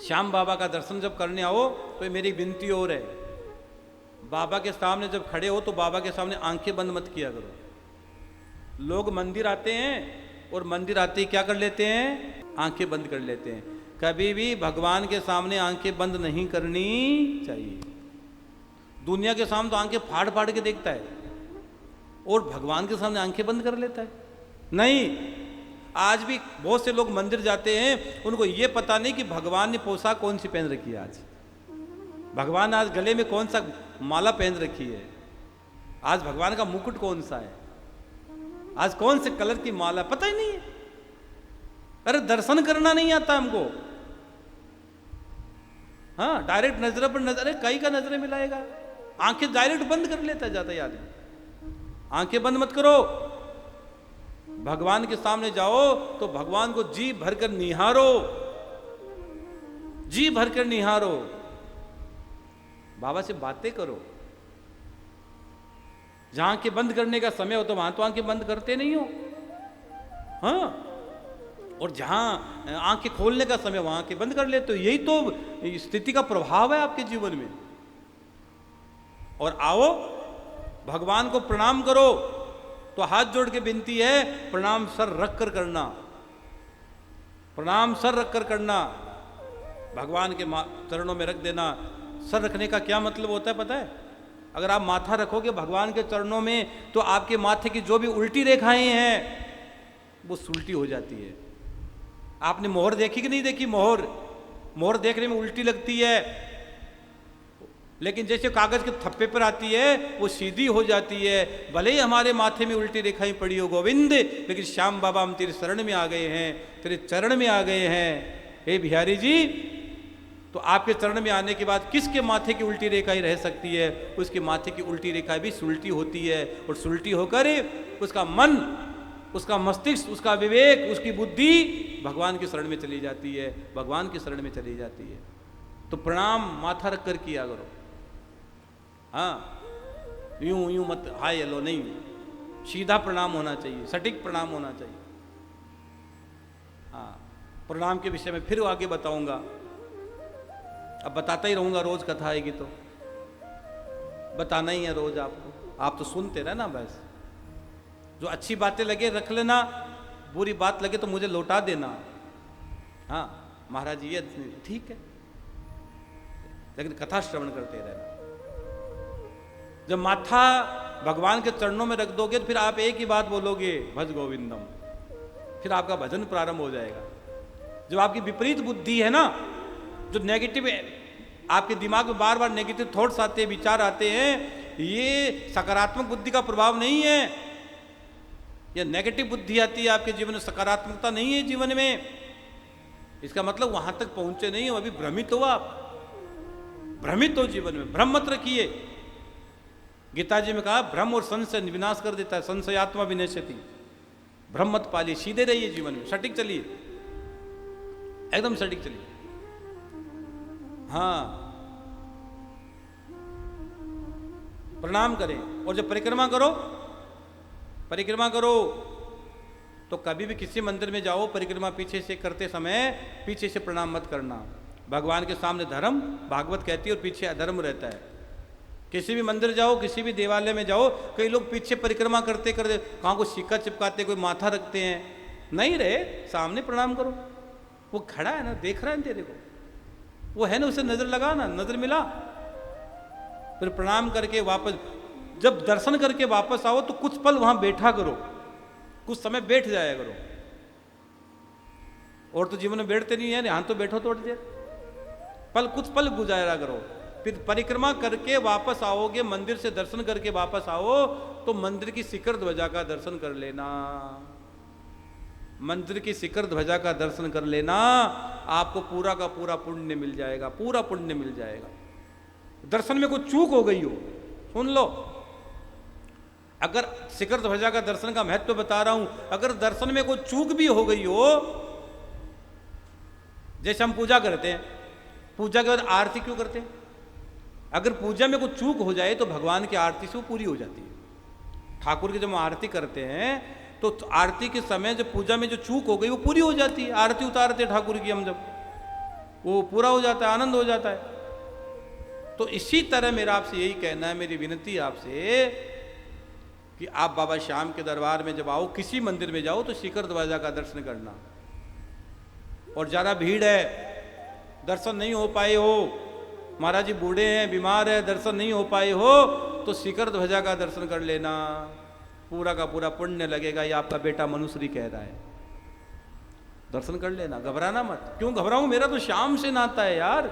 श्याम बाबा का दर्शन जब करने आओ तो मेरी विनती और है, बाबा के सामने जब खड़े हो तो बाबा के सामने आंखें बंद मत किया करो। लोग मंदिर आते हैं और मंदिर आते ही क्या कर लेते हैं, आंखें बंद कर लेते हैं। कभी भी भगवान के सामने आंखें बंद नहीं करनी चाहिए। दुनिया के सामने तो आंखें फाड़ फाड़ के देखता है और भगवान के सामने आंखें बंद कर लेता है। नहीं, आज भी बहुत से लोग मंदिर जाते हैं, उनको ये पता नहीं कि भगवान ने पोशाक कौन सी पहन रखी है। आज भगवान आज गले में कौन सा माला पहन रखी है, आज भगवान का मुकुट कौन सा है, आज कौन से कलर की माला, पता ही नहीं है। अरे दर्शन करना नहीं आता हमको। हाँ, डायरेक्ट नजर पर नजर, अरे कई का नजरें मिलाएगा, आंखें डायरेक्ट बंद कर लेता जाता है आदमी। आंखें बंद मत करो, भगवान के सामने जाओ तो भगवान को जी भरकर निहारो, जी भरकर निहारो, बाबा से बातें करो। जहां आंखें बंद करने का समय हो तो वहां तो आंखें बंद करते नहीं हो। हाँ, और जहां आंखें खोलने का समय वहां आंखें बंद कर लेते हो। यही तो स्थिति का प्रभाव है आपके जीवन में। और आओ भगवान को प्रणाम करो तो हाथ जोड़ के विनती है, प्रणाम सर रख कर करना, प्रणाम सर रख कर करना, भगवान के चरणों में रख देना। सर रखने का क्या मतलब होता है पता है? अगर आप माथा रखोगे भगवान के चरणों में तो आपके माथे की जो भी उल्टी रेखाएं हैं वो सुलटी हो जाती है। आपने मोहर देखी कि नहीं देखी? मोहर देखने में उल्टी लगती है, लेकिन जैसे कागज के थप्पे पर आती है वो सीधी हो जाती है। भले ही हमारे माथे में उल्टी रेखाएं पड़ी हो गोविंद, लेकिन श्याम बाबा हम तेरे शरण में आ गए हैं, तेरे चरण में आ गए हैं। हे बिहारी जी, तो आपके चरण में आने के बाद किसके माथे की उल्टी रेखाएं रह सकती है? उसके माथे की उल्टी रेखा भी सुलटी होती है, और सुलटी होकर उसका मन, उसका मस्तिष्क, उसका विवेक, उसकी बुद्धि भगवान की शरण में चली जाती है, भगवान की शरण में चली जाती है। तो प्रणाम माथा रख कर किया करो। हाँ, यूं यूं मत हाय हेलो नहीं, सीधा प्रणाम होना चाहिए, सटीक प्रणाम होना चाहिए। हाँ, प्रणाम के विषय में फिर आगे बताऊंगा, अब बताता ही रहूंगा, रोज कथा आएगी तो बताना ही है रोज आपको। आप तो सुनते रहना बस, जो अच्छी बातें लगे रख लेना, बुरी बात लगे तो मुझे लौटा देना। हाँ महाराज जी ये ठीक है, लेकिन कथा श्रवण करते रहना। जब माथा भगवान के चरणों में रख दोगे तो फिर आप एक ही बात बोलोगे, भज गोविंदम, फिर आपका भजन प्रारंभ हो जाएगा। जब आपकी विपरीत बुद्धि है ना, जो नेगेटिव आपके दिमाग में बार बार नेगेटिव थॉट्स आते हैं, विचार आते हैं, ये सकारात्मक बुद्धि का प्रभाव नहीं है। यह नेगेटिव बुद्धि आती है आपके जीवन में, सकारात्मकता नहीं है जीवन में। इसका मतलब वहां तक पहुंचे नहीं हो, अभी भ्रमित हो आप, भ्रमित हो जीवन में, भ्रम मत रखिए। गीता जी में कहा भ्रम और संशय विनाश कर देता है, संशयात्मा विनश्यति। भ्रम मत पालिए, सीधे रहिए जीवन में, सटीक चलिए, एकदम सटीक चलिए। हाँ, प्रणाम करें। और जब परिक्रमा करो तो कभी भी किसी मंदिर में जाओ, परिक्रमा पीछे से करते समय पीछे से प्रणाम मत करना। भगवान के सामने धर्म, भागवत कहती है, और पीछे अधर्म रहता है। किसी भी मंदिर जाओ, किसी भी देवालय में जाओ, कई लोग पीछे परिक्रमा करते करते कहाँ को सिक्का चिपकाते, कोई माथा रखते हैं। नहीं रे, सामने प्रणाम करो, वो खड़ा है ना, देख रहा है तेरे को, वो है ना, उसे नजर लगा ना, नजर मिला, फिर प्रणाम करके वापस, जब दर्शन करके वापस आओ तो कुछ पल वहां बैठा करो, कुछ समय बैठ जाया करो। और तो जीवन में बैठते नहीं है, यहां तो बैठो थोड़ी देर, कुछ पल गुजारा करो। फिर परिक्रमा करके वापस आओगे, मंदिर से दर्शन करके वापस आओ तो मंदिर की शिखर ध्वजा का दर्शन कर लेना, मंदिर की शिखर ध्वजा का दर्शन कर लेना, आपको पूरा का पूरा पुण्य मिल जाएगा, पूरा पुण्य मिल जाएगा। दर्शन में कोई चूक हो गई हो, सुन लो, अगर शिखर ध्वजा का दर्शन का महत्व बता रहा हूं, अगर दर्शन में कोई चूक भी हो गई हो, जैसे हम पूजा करते हैं, पूजा के बाद आरती क्यों करते हैं? अगर पूजा में कोई चूक हो जाए तो भगवान की आरती से वो पूरी हो जाती है। ठाकुर की जब हम आरती करते हैं तो आरती के समय जब पूजा में जो चूक हो गई वो पूरी हो जाती है। आरती उतारते ठाकुर की हम जब, वो पूरा हो जाता है, आनंद हो जाता है। तो इसी तरह मेरा आपसे यही कहना है, मेरी विनती आपसे कि आप बाबा श्याम के दरबार में जब आओ, किसी मंदिर में जाओ तो शिखर ध्वजा का दर्शन करना। और ज़्यादा भीड़ है, दर्शन नहीं हो पाए हो, महाराज जी बूढ़े हैं, बीमार है, दर्शन नहीं हो पाए हो, तो शिखर ध्वजा का दर्शन कर लेना, पूरा का पूरा पुण्य लगेगा। ये आपका बेटा मनुश्री कह रहा है, दर्शन कर लेना, घबराना मत। क्यों घबराऊं, मेरा तो श्याम से नाता है यार।